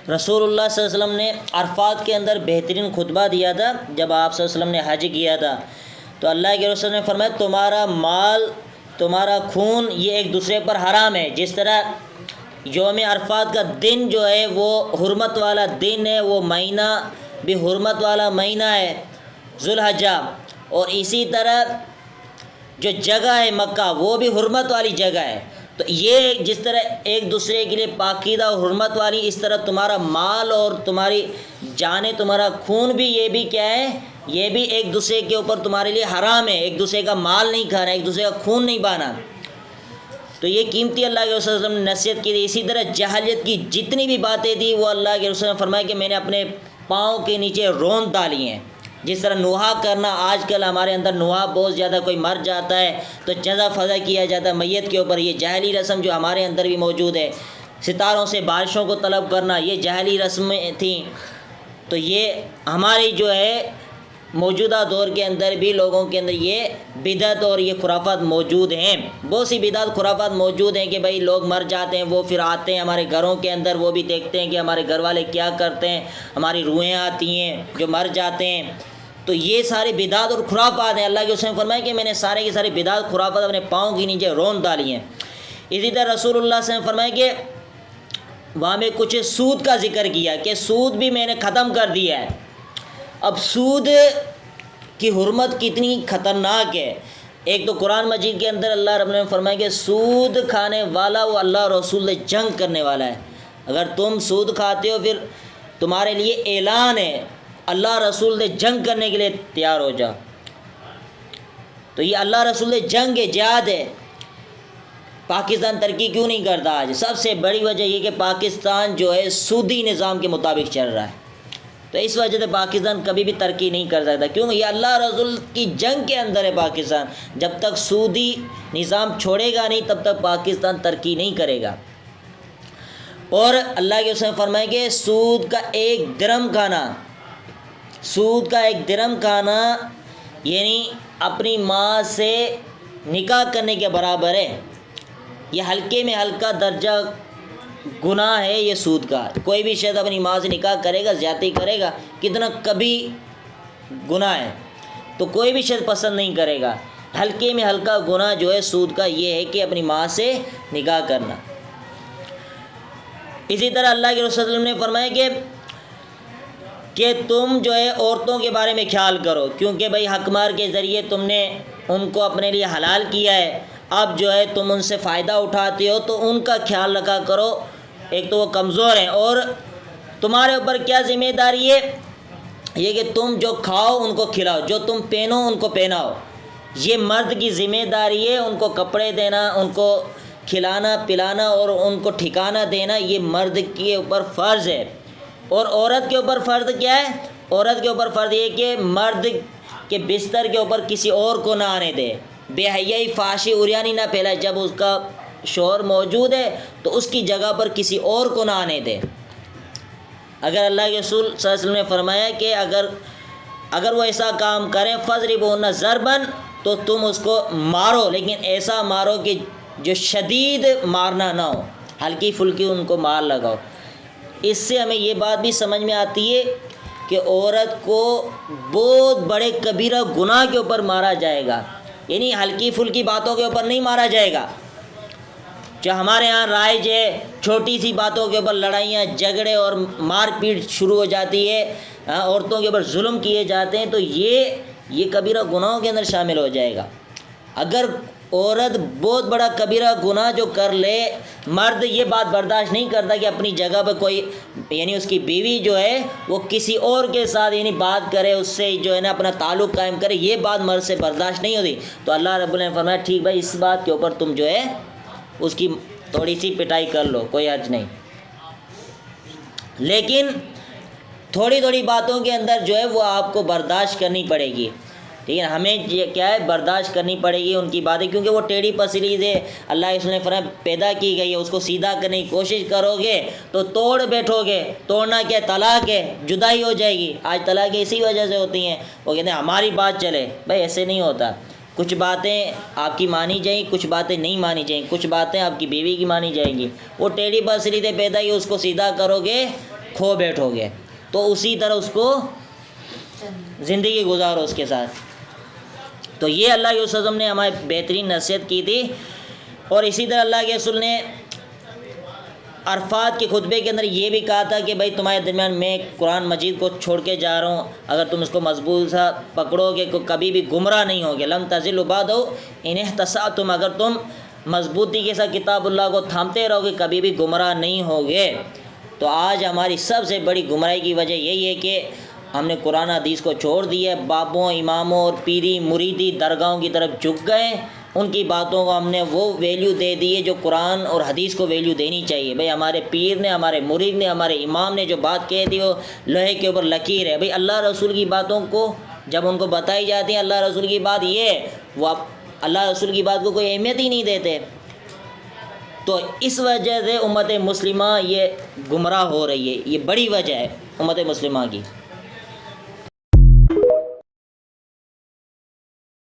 رسول اللہ صلی اللہ علیہ وسلم نے عرفات کے اندر بہترین خطبہ دیا تھا جب آپ صلی اللہ علیہ وسلم نے حج کیا تھا، تو اللہ کے رسول نے فرمایا تمہارا مال، تمہارا خون یہ ایک دوسرے پر حرام ہے۔ جس طرح یوم عرفات کا دن جو ہے وہ حرمت والا دن ہے، وہ مہینہ بھی حرمت والا مہینہ ہے ذوالحجہ، اور اسی طرح جو جگہ ہے مکہ وہ بھی حرمت والی جگہ ہے۔ تو یہ جس طرح ایک دوسرے کے لیے پاکیزہ اور حرمت والی، اس طرح تمہارا مال اور تمہاری جانیں، تمہارا خون بھی، یہ بھی کیا ہے، یہ بھی ایک دوسرے کے اوپر تمہارے لیے حرام ہے۔ ایک دوسرے کا مال نہیں کھانا، ایک دوسرے کا خون نہیں بہانا۔ تو یہ قیمتی اللہ کے رسول صلی اللہ علیہ وسلم نے نصیحت کی تھی۔ اسی طرح جہلیت کی جتنی بھی باتیں تھیں وہ اللہ کے رسول نے فرمایا کہ میں نے اپنے پاؤں کے نیچے رون ڈالی ہیں۔ جس طرح نوحہ کرنا، آج کل ہمارے اندر نوحہ بہت زیادہ، کوئی مر جاتا ہے تو جزا فضا کیا جاتا ہے میت کے اوپر، یہ جاہلی رسم جو ہمارے اندر بھی موجود ہے۔ ستاروں سے بارشوں کو طلب کرنا، یہ جاہلی رسمیں تھیں۔ تو یہ ہماری جو ہے موجودہ دور کے اندر بھی لوگوں کے اندر یہ بدعت اور یہ خرافات موجود ہیں۔ بہت سی بدعت خرافات موجود ہیں کہ بھئی لوگ مر جاتے ہیں، وہ پھر آتے ہیں ہمارے گھروں کے اندر، وہ بھی دیکھتے ہیں کہ ہمارے گھر والے کیا کرتے ہیں، ہماری روحیں آتی ہیں جو مر جاتے ہیں۔ تو یہ سارے بدعت اور خرافات ہیں۔ اللہ کے رسول نے فرمایا کہ میں نے سارے کے سارے بدعت خرافات اپنے پاؤں کے نیچے رون ڈالی ہیں۔ اسی طرح رسول اللہ صلی اللہ علیہ وسلم نے فرمایا کہ وہاں میں کچھ سود کا ذکر کیا کہ سود بھی میں نے ختم کر دیا ہے۔ اب سود کی حرمت کتنی خطرناک ہے۔ ایک تو قرآن مجید کے اندر اللہ رب نے فرمایا کہ سود کھانے والا وہ اللہ رسول سے جنگ کرنے والا ہے۔ اگر تم سود کھاتے ہو پھر تمہارے لیے اعلان ہے، اللہ رسول سے جنگ کرنے کے لیے تیار ہو جاؤ۔ تو یہ اللہ رسول سے جنگ ہے، جہاد ہے۔ پاکستان ترقی کیوں نہیں کرتا آج؟ سب سے بڑی وجہ یہ کہ پاکستان جو ہے سودی نظام کے مطابق چل رہا ہے۔ تو اس وجہ سے پاکستان کبھی بھی ترقی نہیں کر سکتا، کیونکہ یہ اللہ رسول کی جنگ کے اندر ہے پاکستان۔ جب تک سودی نظام چھوڑے گا نہیں تب تک پاکستان ترقی نہیں کرے گا۔ اور اللہ کے رسول نے فرمایا کہ سود کا ایک درم کھانا، سود کا ایک درم کھانا یعنی اپنی ماں سے نکاح کرنے کے برابر ہے۔ یہ ہلکے میں ہلکا درجہ گناہ ہے یہ سود کا۔ کوئی بھی شخص اپنی ماں سے نکاح کرے گا، زیادتی کرے گا، کتنا کبھی گناہ ہے، تو کوئی بھی شخص پسند نہیں کرے گا۔ ہلکے میں ہلکا گناہ جو ہے سود کا یہ ہے کہ اپنی ماں سے نکاح کرنا۔ اسی طرح اللہ کے رسول صلی اللہ علیہ وسلم نے فرمایا کہ تم جو ہے عورتوں کے بارے میں خیال کرو، کیونکہ بھئی حق مار کے ذریعے تم نے ان کو اپنے لیے حلال کیا ہے۔ اب جو ہے تم ان سے فائدہ اٹھاتے ہو تو ان کا خیال رکھا کرو۔ ایک تو وہ کمزور ہیں، اور تمہارے اوپر کیا ذمہ داری ہے، یہ کہ تم جو کھاؤ ان کو کھلاؤ، جو تم پہنو ان کو پہناؤ۔ یہ مرد کی ذمہ داری ہے، ان کو کپڑے دینا، ان کو کھلانا پلانا اور ان کو ٹھکانہ دینا، یہ مرد کے اوپر فرض ہے۔ اور عورت کے اوپر فرض کیا ہے؟ عورت کے اوپر فرض یہ کہ مرد کے بستر کے اوپر کسی اور کو نہ آنے دے، بے حیائی فحاشی عریانی نہ پھیلائے۔ جب اس کا شوہر موجود ہے تو اس کی جگہ پر کسی اور کو نہ آنے دے۔ اگر اللہ کے رسول صلی اللہ علیہ وسلم نے فرمایا کہ اگر وہ ایسا کام کریں فَضْرِبُوهُنَّ ضَرْبًا، تو تم اس کو مارو، لیکن ایسا مارو کہ جو شدید مارنا نہ ہو، ہلکی پھلکی ان کو مار لگاؤ۔ اس سے ہمیں یہ بات بھی سمجھ میں آتی ہے کہ عورت کو بہت بڑے کبیرہ گناہ کے اوپر مارا جائے گا، یعنی ہلکی پھلکی باتوں کے اوپر نہیں مارا جائے گا۔ جو ہمارے ہاں رائج ہے، چھوٹی سی باتوں کے اوپر لڑائیاں جھگڑے اور مار پیٹ شروع ہو جاتی ہے، عورتوں کے اوپر ظلم کیے جاتے ہیں، تو یہ کبیرہ گناہوں کے اندر شامل ہو جائے گا۔ اگر عورت بہت بڑا کبیرہ گناہ جو کر لے، مرد یہ بات برداشت نہیں کرتا کہ اپنی جگہ پہ کوئی یعنی اس کی بیوی جو ہے وہ کسی اور کے ساتھ یعنی بات کرے، اس سے جو ہے نا اپنا تعلق قائم کرے، یہ بات مرد سے برداشت نہیں ہوتی، تو اللہ رب العالمین نے فرمایا ٹھیک بھائی اس بات کے اوپر تم جو ہے اس کی تھوڑی سی پٹائی کر لو، کوئی حرج نہیں۔ لیکن تھوڑی تھوڑی باتوں کے اندر جو ہے وہ آپ کو برداشت کرنی پڑے گی، ٹھیک ہے، ہمیں یہ کیا ہے برداشت کرنی پڑے گی ان کی باتیں، کیونکہ وہ ٹیڑھی پسلی سے اللہ اس نے فرمایا پیدا کی گئی ہے، اس کو سیدھا کرنے کی کوشش کرو گے تو توڑ بیٹھو گے۔ توڑنا کیا؟ طلاق ہے، جدائی ہو جائے گی۔ آج طلاق اسی وجہ سے ہوتی ہیں، وہ کہتے ہیں ہماری بات چلے، بھائی ایسے نہیں ہوتا۔ کچھ باتیں آپ کی مانی جائیں گی، کچھ باتیں نہیں مانی جائیں گی، کچھ باتیں آپ کی بیوی کی مانی جائیں گی۔ وہ ٹیڑھی پسلی سے پیدا کی، اس کو سیدھا کرو گے کھو بیٹھو گے، تو اسی طرح اس کو زندگی گزارو اس کے ساتھ۔ تو یہ اللہ کے رسول نے ہمیں بہترین نصیحت کی تھی۔ اور اسی طرح اللہ کے رسول نے عرفات کے خطبے کے اندر یہ بھی کہا تھا کہ بھائی تمہارے درمیان میں قرآن مجید کو چھوڑ کے جا رہا ہوں، اگر تم اس کو مضبوط سا پکڑو گے کبھی بھی گمراہ نہیں ہوگے، لن تضلوا بعدہ ان احتسبتم، اگر تم مضبوطی کے ساتھ کتاب اللہ کو تھامتے رہو گے کبھی بھی گمراہ نہیں ہوگے۔ تو آج ہماری سب سے بڑی گمراہی کی وجہ یہی ہے کہ ہم نے قرآن حدیث کو چھوڑ دیا، بابوں، اماموں اور پیری مریدی درگاہوں کی طرف جھک گئے، ان کی باتوں کو ہم نے وہ ویلیو دے دی ہے جو قرآن اور حدیث کو ویلیو دینی چاہیے۔ بھئی ہمارے پیر نے، ہمارے مرید نے، ہمارے امام نے جو بات کہہ دی وہ لوہے کے اوپر لکیر ہے۔ بھئی اللہ رسول کی باتوں کو جب ان کو بتائی جاتی ہے اللہ رسول کی بات یہ ہے، وہ اللہ رسول کی بات کو کوئی اہمیت ہی نہیں دیتے۔ تو اس وجہ سے امت مسلمہ یہ گمراہ ہو رہی ہے، یہ بڑی وجہ ہے امت مسلمہ کی۔